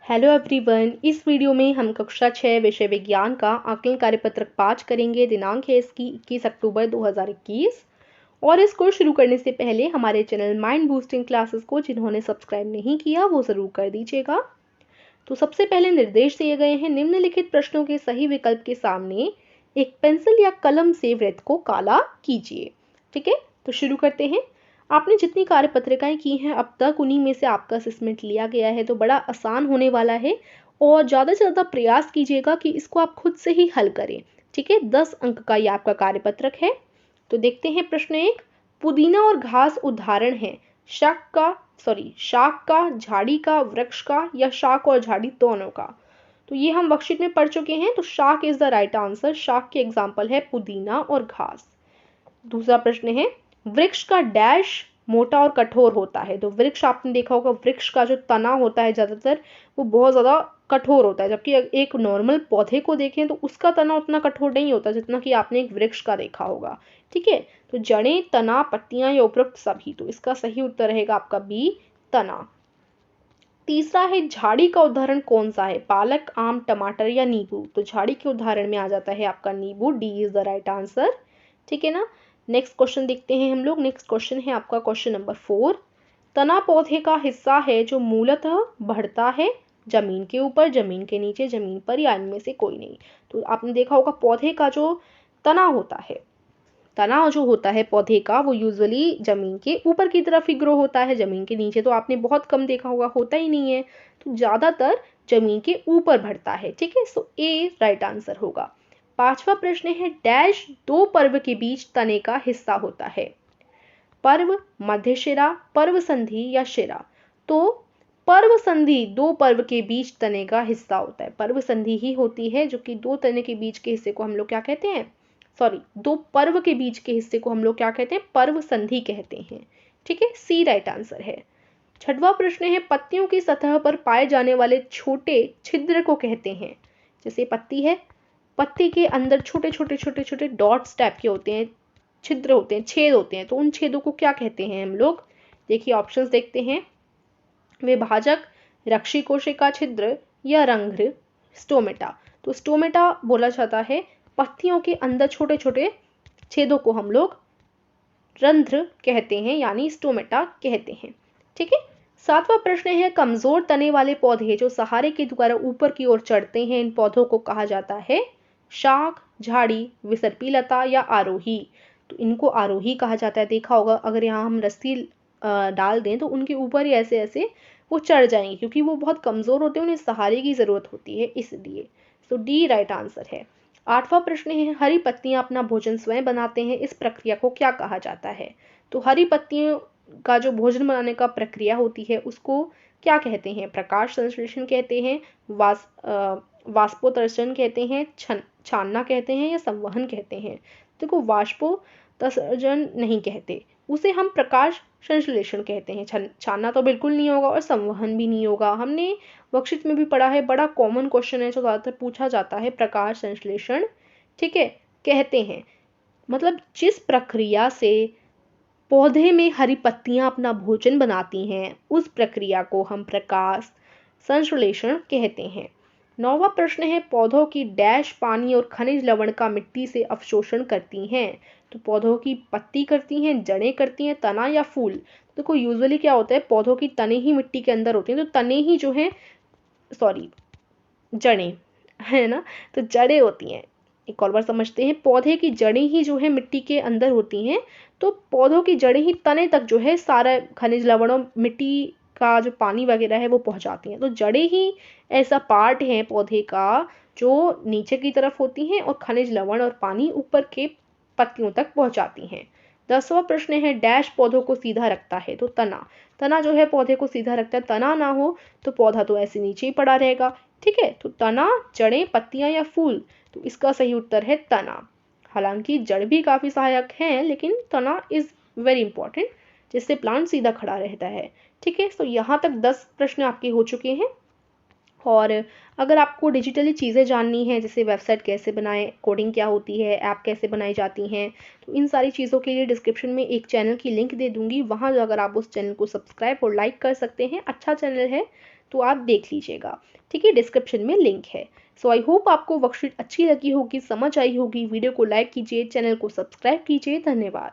Hello everyone, इस video में हम कक्षा 6 विषय विज्ञान का आकलन कार्यपत्रक 5 करेंगे। दिनांक है इसकी 21 अक्टूबर 2021। और इसको शुरू करने से पहले हमारे चैनल माइंड बूस्टिंग क्लासेस को जिन्होंने सब्सक्राइब नहीं किया वो ज़रूर कर दीजिएगा। तो सबसे पहले निर्देश दिए गए हैं, निम्नलिखित प्रश्नों के सही विकल्प के सामने एक पेंसिल या कलम से वृत्त को काला कीजिए। ठीक है, तो शुरू करते हैं। आपने जितनी कार्यपत्रिकाएं की हैं अब तक उन्हीं में से आपका असेसमेंट लिया गया है, तो बड़ा आसान होने वाला है और ज़्यादा से ज़्यादा प्रयास कीजिएगा कि इसको आप खुद से ही हल करें। ठीक है, 10 अंक का ये आपका कार्यपत्रक है। तो देखते हैं प्रश्न 1। पुदीना और घास उदाहरण है शाक का, झाड़ी का, वृक्ष का या शाक और झाड़ी दोनों का। तो ये हम वर्कशीट में पढ़ चुके हैं, तो शाक इज द राइट आंसर। शाक के एग्जाम्पल है पुदीना और घास। दूसरा प्रश्न है, वृक्ष का डैश मोटा और कठोर होता है। तो वृक्ष आपने देखा होगा, वृक्ष का जो तना होता है ज्यादातर वो बहुत ज्यादा कठोर होता है, जबकि एक नॉर्मल पौधे को देखें तो उसका तना उतना कठोर नहीं होता जितना कि आपने एक वृक्ष का देखा होगा। ठीक है, तो जड़ें, तना, पत्तियां या उपरोक्त सभी। तो इसका सही उत्तर रहेगा आपका बी, तना। तीसरा है, झाड़ी का उदाहरण कौन सा है? पालक, आम, टमाटर या नींबू। तो झाड़ी के उदाहरण में आ जाता है आपका नींबू। D is the right answer. ठीक है ना। नेक्स्ट क्वेश्चन देखते हैं हम लोग। नेक्स्ट क्वेश्चन है आपका क्वेश्चन नंबर 4। तना पौधे का हिस्सा है जो मूलतः बढ़ता है जमीन के ऊपर, जमीन के नीचे, जमीन पर या इनमें से कोई नहीं। तो आपने देखा होगा पौधे का जो तना होता है, तना जो होता है पौधे का वो यूजुअली जमीन के ऊपर की तरफ ही ग्रो होता है। जमीन के नीचे तो आपने बहुत कम देखा होगा, होता ही नहीं है। तो ज्यादातर जमीन के ऊपर बढ़ता है। ठीक है, सो ए राइट आंसर होगा। पांचवा प्रश्न है, डैश दो पर्व के बीच तने का हिस्सा होता है। पर्व, मध्य शिरा, पर्व संधि या शिरा। तो पर्व संधि दो पर्व के बीच तने का हिस्सा होता है। पर्व संधि ही होती है जो कि दो तने के बीच के हिस्से को हम लोग क्या कहते हैं, दो पर्व के बीच के हिस्से को हम लोग क्या कहते हैं, पर्व संधि कहते हैं। ठीक है, सी राइट आंसर है। छठवां प्रश्न है, पत्तियों की सतह पर पाए जाने वाले छोटे छिद्र को कहते हैं। जैसे पत्ती है, पत्ती के अंदर छोटे छोटे छोटे छोटे डॉट्स टाइप के होते हैं, छिद्र होते हैं, छेद होते हैं। तो उन छेदों को क्या कहते हैं हम लोग? देखिए ऑप्शंस देखते हैं। विभाजक, रक्षी कोशिका छिद्र या रंध्र, स्टोमेटा। तो स्टोमेटा बोला जाता है पत्तियों के अंदर छोटे छोटे छेदों को हम लोग रंध्र कहते हैं, यानी स्टोमेटा कहते हैं। ठीक है। सातवां प्रश्न है, कमजोर तने वाले पौधे जो सहारे के द्वारा ऊपर की ओर चढ़ते हैं, इन पौधों को कहा जाता है शाक, झाड़ी, विसर्पी लता या आरोही। तो इनको आरोही कहा जाता है। देखा होगा अगर यहाँ हम रस्सी डाल दें तो उनके ऊपर ही ऐसे ऐसे वो चढ़ जाएंगे, क्योंकि वो बहुत कमजोर होते हैं, उन्हें सहारे की जरूरत होती है इसलिए। तो डी राइट आंसर है। आठवां प्रश्न है, हरी पत्तियां अपना भोजन स्वयं बनाते हैं, इस प्रक्रिया को क्या कहा जाता है? तो हरी पत्तियों का जो भोजन बनाने का प्रक्रिया होती है उसको क्या कहते हैं? प्रकाश संश्लेषण कहते हैं, वाष्पोत्सर्जन कहते हैं, छानना कहते हैं या संवहन कहते हैं। देखो वाष्पोत्सर्जन नहीं कहते, उसे हम प्रकाश संश्लेषण कहते हैं। छानना तो बिल्कुल नहीं होगा और संवहन भी नहीं होगा। हमने वर्कशीट में भी पढ़ा है, बड़ा कॉमन क्वेश्चन है जो ज़्यादातर पूछा जाता है, प्रकाश संश्लेषण। ठीक है, कहते हैं मतलब जिस प्रक्रिया से पौधे में हरी पत्तियां अपना भोजन बनाती हैं उस प्रक्रिया को हम प्रकाश संश्लेषण कहते हैं। नौवां प्रश्न है, पौधों की डैश पानी और खनिज लवण का मिट्टी से अवशोषण करती हैं। तो पौधों की पत्ती करती हैं, जड़ें करती हैं, तना या फूल। देखो यूजुअली क्या होता है, पौधों की तने ही मिट्टी के अंदर होती हैं, तो तने ही जो है जड़ें है ना, तो जड़ें होती हैं। एक और बार समझते हैं, पौधे की जड़ें ही जो है मिट्टी के अंदर होती हैं। तो पौधों की जड़ें ही तने तक जो है सारा खनिज लवण और मिट्टी का जो पानी वगैरह है वो पहुंचाती हैं। तो जड़ें ही ऐसा पार्ट है पौधे का जो नीचे की तरफ होती हैं और खनिज लवण और पानी ऊपर के पत्तियों तक पहुंचाती हैं। 10वां प्रश्न है, डैश पौधों को सीधा रखता है। तो तना जो है पौधे को सीधा रखता है। तना ना हो तो पौधा तो ऐसे नीचे ही पड़ा रहेगा। ठीक है, तो तना, जड़ें, पत्तियां या फूल। तो इसका सही उत्तर है तना। हालांकि जड़ भी काफी सहायक हैं, लेकिन तना इज वेरी इंपॉर्टेंट, जिससे प्लांट सीधा खड़ा रहता है। ठीक है, तो यहाँ तक 10 प्रश्न आपके हो चुके हैं। और अगर आपको डिजिटली चीज़ें जाननी है, जैसे वेबसाइट कैसे बनाएं, कोडिंग क्या होती है, ऐप कैसे बनाई जाती हैं, तो इन सारी चीज़ों के लिए डिस्क्रिप्शन में एक चैनल की लिंक दे दूंगी, वहाँ अगर आप उस चैनल को सब्सक्राइब और लाइक कर सकते हैं। अच्छा चैनल है, तो आप देख लीजिएगा। ठीक है, डिस्क्रिप्शन में लिंक है। सो आई होप आपको वर्कशीट अच्छी लगी होगी, समझ आई होगी। वीडियो को लाइक कीजिए, चैनल को सब्सक्राइब कीजिए। धन्यवाद।